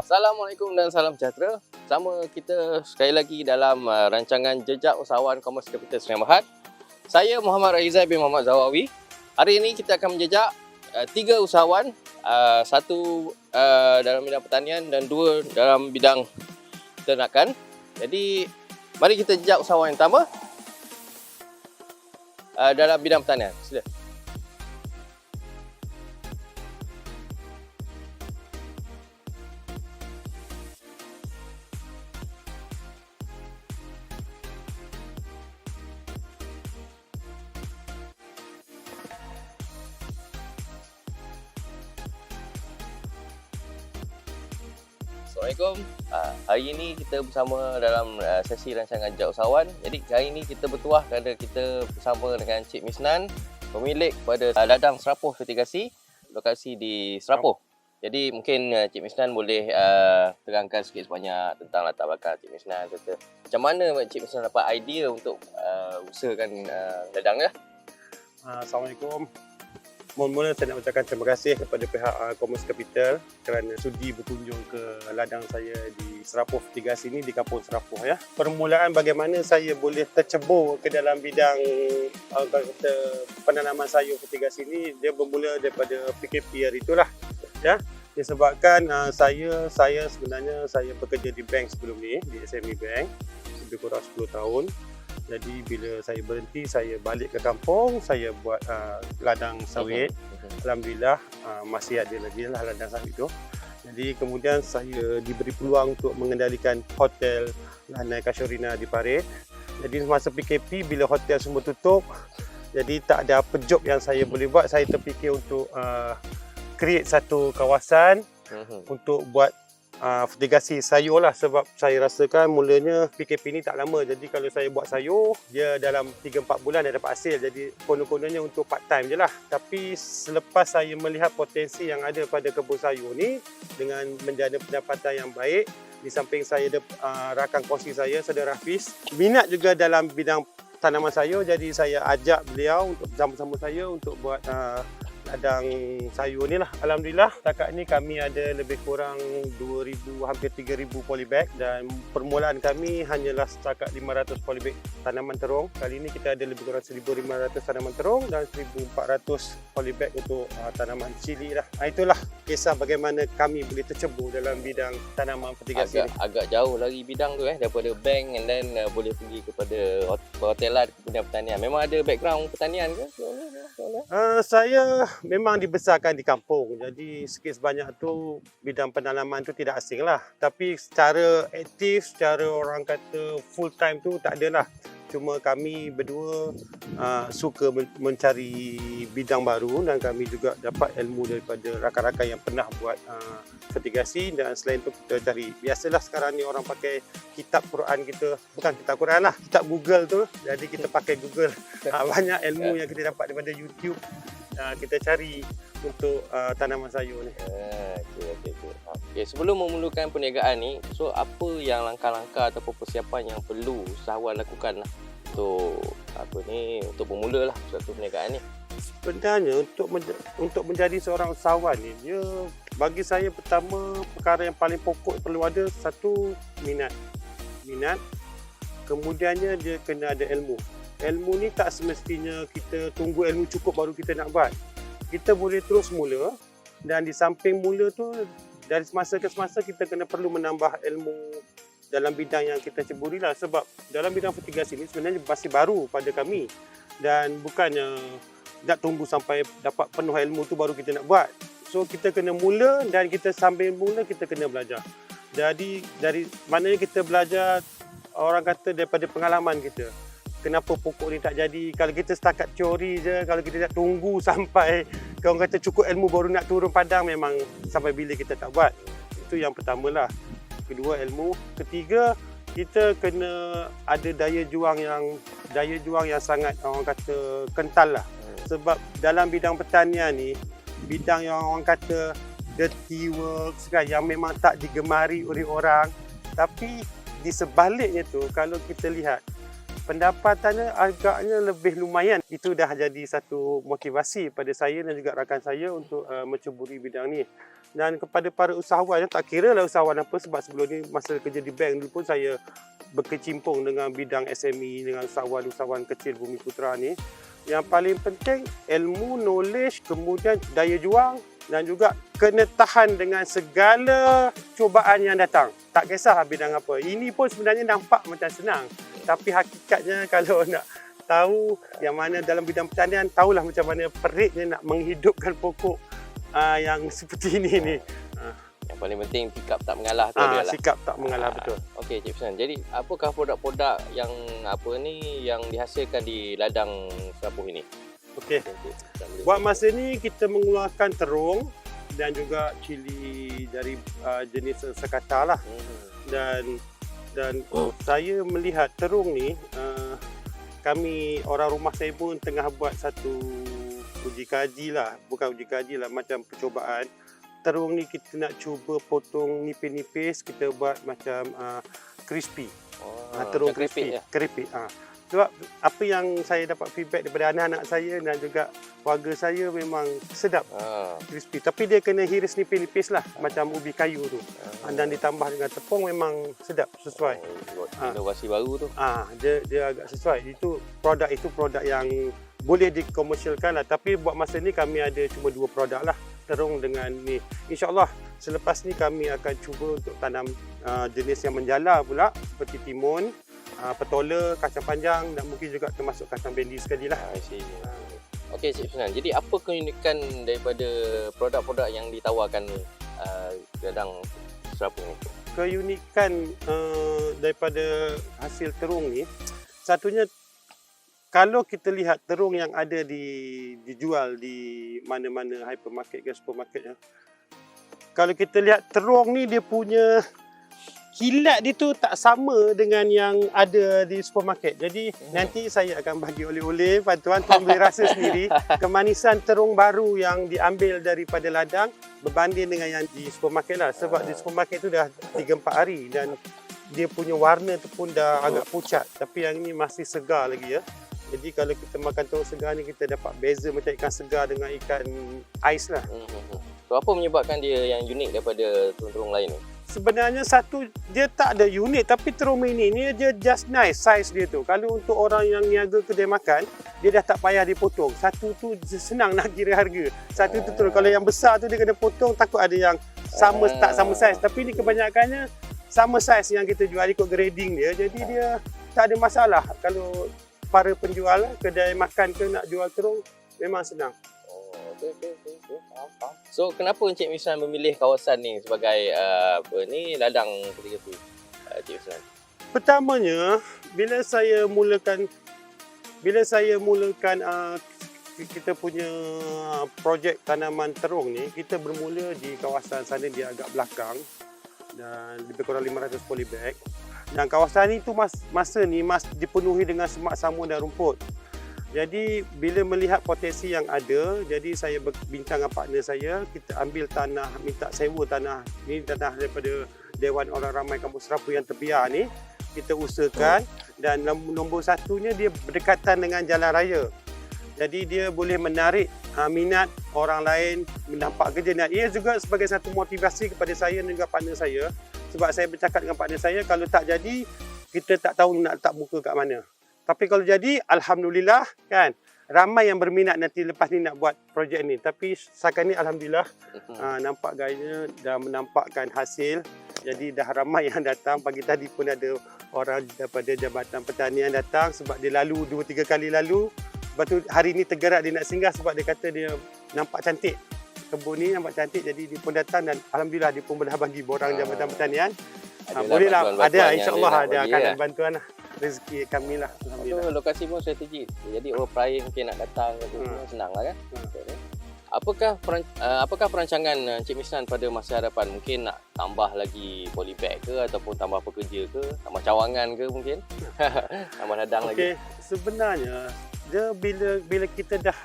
Assalamualaikum dan salam sejahtera. Sama kita sekali lagi dalam rancangan Jejak Usahawan Commerce Capital Sdn Bhd. Saya Muhammad Raizal bin Muhammad Zawawi. Hari ini kita akan menjejak 3 usahawan, satu dalam bidang pertanian dan 2 dalam bidang peternakan. Jadi mari kita jejak usahawan yang pertama dalam bidang pertanian. Sila. Assalamualaikum. Hari ini kita bersama dalam sesi rancangan Jejak Usahawan. Jadi hari ini kita bertuah kerana kita bersama dengan Cik Misnan, pemilik pada ladang Serapuh Fertigasi, lokasi di Serapuh. Jadi mungkin Cik Misnan boleh terangkan sikit sebanyak tentang latar belakang Cik Misnan, serta macam mana Cik Misnan dapat idea untuk usahakan ladang ya. Assalamualaikum. Mula-mula saya nak ucapkan terima kasih kepada pihak Commerce Capital kerana sudi berkunjung ke ladang saya di Serapuh Fertigasi ini di Kampung Serapuh ya. Permulaan bagaimana saya boleh tercebur ke dalam bidang penanaman sayur fertigasi ini, dia bermula daripada PKP hari itulah ya. Disebabkan saya sebenarnya saya bekerja di bank sebelum ni, di SME Bank lebih kurang 10 tahun. Jadi bila saya berhenti, saya balik ke kampung, saya buat ladang sawit. Alhamdulillah masih ada lagi lah ladang sawit tu. Jadi kemudian saya diberi peluang untuk mengendalikan hotel Lanai Casuarina di Parit. Jadi masa PKP bila hotel semua tutup, jadi tak ada apa job yang saya boleh buat. Saya terfikir untuk create satu kawasan untuk buat fertigasi sayur lah, sebab saya rasakan mulanya PKP ni tak lama. Jadi kalau saya buat sayur, dia dalam 3-4 bulan dah dapat hasil. Jadi konon-kononnya untuk part time je lah. Tapi selepas saya melihat potensi yang ada pada kebun sayur ni dengan menjana pendapatan yang baik, di samping saya ada rakan kongsi saya, saudara Hafiz, minat juga dalam bidang tanaman sayur. Jadi saya ajak beliau untuk bersama-sama saya untuk buat ladang sayur ni lah. Alhamdulillah setakat ni kami ada lebih kurang 2,000 hampir 3,000 polybag, dan permulaan kami hanyalah setakat 500 polybag tanaman terung. Kali ni kita ada lebih kurang 1,500 tanaman terung dan 1,400 polybag untuk tanaman cili lah. Itulah kisah bagaimana kami boleh tercebur dalam bidang tanaman fertigasi agak jauh lagi bidang tu daripada bank, and then boleh pergi kepada perhotelan, kemudian pertanian. Memang ada background pertanian ke? Saya memang dibesarkan di kampung, jadi sikit sebanyak tu bidang penanaman tu tidak asing lah. Tapi secara aktif, secara orang kata full time tu tak adalah. Cuma kami berdua suka mencari bidang baru, dan kami juga dapat ilmu daripada rakan-rakan yang pernah buat fertigasi. Dan selain tu kita cari, biasalah sekarang ni orang pakai kitab Quran kita, bukan kitab Quran lah, kitab Google tu. Jadi kita pakai Google. Banyak ilmu yang kita dapat daripada YouTube, kita cari untuk tanaman sayur ni. Okay, sebelum memulakan perniagaan ni, so apa yang langkah-langkah ataupun persiapan yang perlu usahawan lakukan lah untuk bermula lah suatu perniagaan ni? Sebenarnya untuk menjadi seorang usahawan ni, dia bagi saya pertama perkara yang paling pokok perlu ada satu minat. Kemudiannya dia kena ada ilmu. Ilmu ni tak semestinya kita tunggu ilmu cukup baru kita nak buat. Kita boleh terus mula, dan di samping mula tu dari semasa ke semasa kita kena perlu menambah ilmu dalam bidang yang kita ceburi lah. Sebab dalam bidang fertigasi ni sebenarnya masih baru pada kami, dan bukannya nak tunggu sampai dapat penuh ilmu tu baru kita nak buat. So kita kena mula, dan kita sambil mula kita kena belajar. Jadi dari mananya kita belajar, orang kata daripada pengalaman kita. Kenapa pokok ni tak jadi? Kalau kita setakat teori je, kalau kita nak tunggu sampai orang kata cukup ilmu baru nak turun padang, memang sampai bila kita tak buat. Itu yang pertamalah. Kedua, ilmu. Ketiga, kita kena ada daya juang yang sangat orang kata kental lah. Sebab dalam bidang pertanian ni, bidang yang orang kata dirty works kan, yang memang tak digemari oleh orang. Tapi di sebaliknya tu, kalau kita lihat pendapatannya agaknya lebih lumayan. Itu dah jadi satu motivasi pada saya dan juga rakan saya untuk mencuburi bidang ni. Dan kepada para usahawan, tak kira lah usahawan apa, sebab sebelum ni masa kerja di bank dulu pun saya berkecimpung dengan bidang SME, dengan usahawan-usahawan kecil Bumi Putra ni. Yang paling penting ilmu, knowledge, kemudian daya juang dan juga kena tahan dengan segala cubaan yang datang. Tak kisah bidang apa. Ini pun sebenarnya nampak macam senang. Tapi hakikatnya kalau nak tahu yang mana dalam bidang pertanian, tahulah macam mana peritnya nak menghidupkan pokok yang seperti ini ni. Yang paling penting sikap tak mengalah tu dia lah. Sikap tak mengalah, betul. Okey Cik Misnan. Jadi apakah produk-produk yang yang dihasilkan di ladang Serapuh ini? Okey. Buat masa ni kita mengeluarkan terung dan juga cili dari jenis sekata lah. Dan saya melihat terung ni, kami orang rumah saya pun tengah buat satu uji kaji lah, bukan uji kaji lah, macam percubaan. Terung ni kita nak cuba potong nipis-nipis, kita buat macam crispy. Terung crispy. Keripik. Sebab apa yang saya dapat feedback daripada anak-anak saya dan juga warga saya memang sedap crispy. Tapi dia kena hiris nipis-nipis lah, macam ubi kayu tu. Dan ditambah dengan tepung memang sedap, sesuai. Inovasi baru tu. Dia agak sesuai. Itu produk yang boleh dikomersialkan lah. Tapi buat masa ni kami ada cuma 2 produk lah. Terung dengan ni. InsyaAllah selepas ni kami akan cuba untuk tanam jenis yang menjala pula, seperti timun, petola, kacang panjang dan mungkin juga termasuk kacang bendi sekali lah. Okey Cik Misnan, jadi apa keunikan daripada produk-produk yang ditawarkan ladang Serapuh ni? Keunikan daripada hasil terung ni, satunya kalau kita lihat terung yang ada dijual di mana-mana hypermarket ke supermarket, kalau kita lihat terung ni, dia punya kilat dia tu tak sama dengan yang ada di supermarket. Jadi nanti saya akan bagi oleh-oleh, tuan boleh rasa sendiri kemanisan terung baru yang diambil daripada ladang berbanding dengan yang di supermarket lah. Sebab di supermarket tu dah 3-4 hari dan dia punya warna tu pun dah agak pucat. Tapi yang ni masih segar lagi ya. Jadi kalau kita makan terung segar ni, kita dapat beza macam ikan segar dengan ikan ais lah. So apa menyebabkan dia yang unik daripada terung-terung lain ni? Sebenarnya satu, dia tak ada unik, tapi terung mini ni dia just nice size dia tu. Kalau untuk orang yang niaga kedai makan, dia dah tak payah dipotong. Satu tu senang nak kira harga. Satu tu terung. Kalau yang besar tu dia kena potong, takut ada yang sama tak sama size. Tapi ni kebanyakannya sama size yang kita jual, ikut grading dia. Jadi dia tak ada masalah. Kalau para penjual kedai makan ke nak jual terung, memang senang. Okey. Faham. So kenapa Encik Misnan memilih kawasan ni sebagai ladang ketika tu, Encik Misnan? Pertamanya, bila saya mulakan kita punya projek tanaman terung ni, kita bermula di kawasan sana, dia agak belakang dan lebih kurang 500 polybag. Dan kawasan ni tu masa ni dipenuhi dengan semak samun dan rumput. Jadi bila melihat potensi yang ada, jadi saya berbincang dengan partner saya, kita ambil tanah, minta sewa tanah. Ini tanah daripada Dewan Orang Ramai Kampung Serapuh yang terbiar ni, kita usahakan. Dan nombor satunya, dia berdekatan dengan jalan raya. Jadi dia boleh menarik minat orang lain menampak kerja. Dan ia juga sebagai satu motivasi kepada saya dan juga partner saya. Sebab saya bercakap dengan partner saya, kalau tak jadi, kita tak tahu nak letak muka kat mana. Tapi kalau jadi, alhamdulillah kan, ramai yang berminat nanti lepas ni nak buat projek ni. Tapi sekarang ni alhamdulillah nampak gayanya dah menampakkan hasil. Jadi dah ramai yang datang. Pagi tadi pun ada orang daripada Jabatan Pertanian datang sebab dia lalu 2-3 kali lalu. Lepas tu hari ni tergerak dia nak singgah sebab dia kata dia nampak cantik. Kebun ni nampak cantik, jadi dia pun datang dan alhamdulillah dia pun boleh bagi borang Jabatan Pertanian. Bolehlah, ada, insyaAllah ada akan ada bantuan lah. Rezeki kami lah. Alhamdulillah. Lokasi pun strategik. Jadi orang peraya mungkin nak datang senang lah kan. Apakah perancangan Encik Misnan pada masa hadapan? Mungkin nak tambah lagi polybag ke, ataupun tambah pekerja ke, tambah cawangan ke mungkin? Tambah ladang lagi. Sebenarnya dia bila kita dah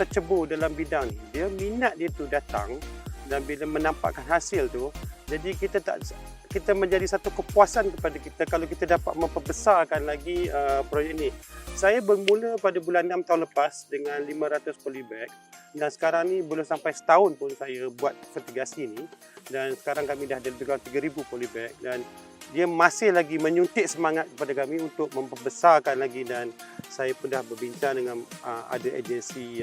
tercebur dalam bidang ni, dia minat dia tu datang dan bila menampakkan hasil tu, jadi kita kita menjadi satu kepuasan kepada kita kalau kita dapat memperbesarkan lagi projek ni. Saya bermula pada bulan 6 tahun lepas dengan 500 polybag dan sekarang ni belum sampai setahun pun saya buat fertigasi ni, dan sekarang kami dah ada lebih kurang 3,000 polybag dan dia masih lagi menyuntik semangat kepada kami untuk memperbesarkan lagi. Dan saya pun dah berbincang dengan ada agensi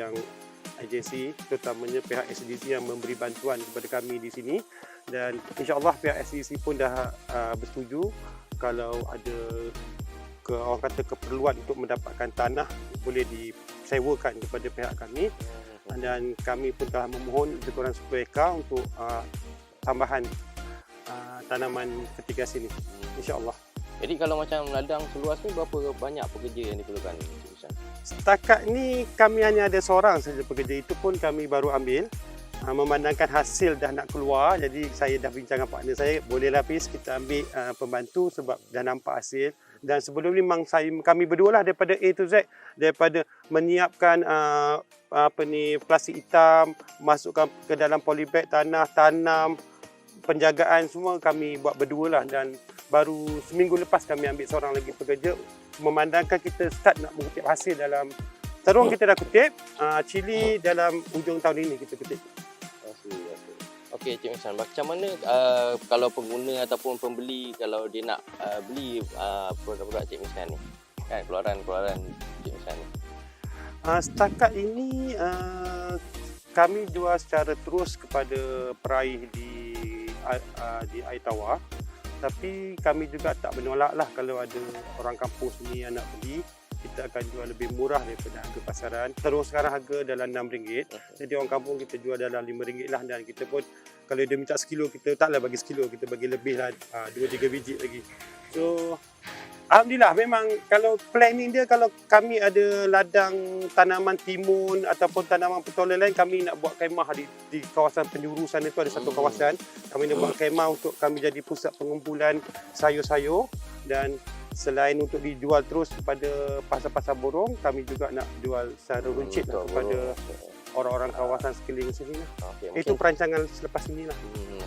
terutamanya pihak SDC yang memberi bantuan kepada kami di sini, dan insya-Allah pihak SDC pun dah bersetuju kalau ada orang kata keperluan untuk mendapatkan tanah boleh disewakan kepada pihak kami, dan kami pun telah memohon lebih kurang 10 ekar untuk tambahan tanaman fertigasi ni, insya-Allah. Jadi kalau macam ladang seluas ni berapa banyak pekerja yang diperlukan? Setakat ni kami hanya ada seorang saja pekerja, itu pun kami baru ambil. Memandangkan hasil dah nak keluar, jadi saya dah bincang dengan partner saya, bolehlah Fiz kita ambil pembantu sebab dah nampak hasil. Dan sebelum ni memang kami berdua lah daripada A to Z, daripada menyiapkan plastik hitam, masukkan ke dalam polybag, tanam, penjagaan semua kami buat berdua lah, dan baru seminggu lepas kami ambil seorang lagi pekerja. Memandangkan kita start nak mengutip hasil dalam terung, kita dah kutip, cili dalam hujung tahun ini kita kutip. Okey Cik Misnan, macam mana kalau pengguna ataupun pembeli kalau dia nak beli produk-produk Cik Misnan ni? Kan keluaran Cik Misnan ni. Setakat ini kami jual secara terus kepada peraih di air tawar. Tapi kami juga tak menolak lah kalau ada orang kampung sini yang nak beli. Kita akan jual lebih murah daripada harga pasaran. Terus sekarang harga dalam RM6. Jadi orang kampung kita jual dalam RM5 lah. Dan kita pun kalau dia minta sekilo, kita taklah bagi sekilo. Kita bagi lebih lah, 2-3 biji lagi. So alhamdulillah, memang kalau planning dia, kalau kami ada ladang tanaman timun ataupun tanaman petola lain, kami nak buat kemah di kawasan penjuru sana tu ada satu kawasan. Kami nak buat kemah untuk kami jadi pusat pengumpulan sayur-sayur, dan selain untuk dijual terus kepada pasar-pasar borong, kami juga nak jual secara runcit kepada orang-orang kawasan sekeliling sini. Itu perancangan selepas ini lah.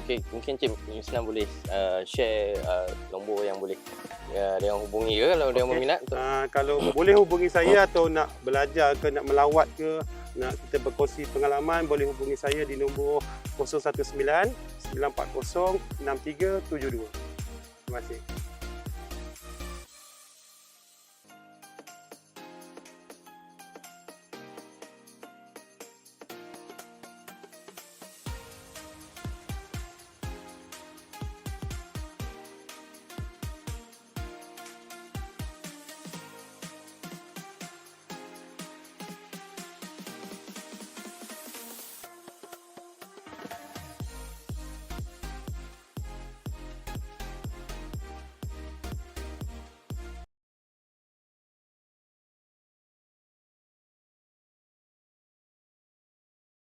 Okay, mungkin Cik Misnan boleh share nombor yang boleh dia orang hubungi ke kalau dia orang berminat? Kalau boleh hubungi saya atau nak belajar ke, nak melawat ke, nak kita berkongsi pengalaman, boleh hubungi saya di nombor 019 940 6372. Terima kasih.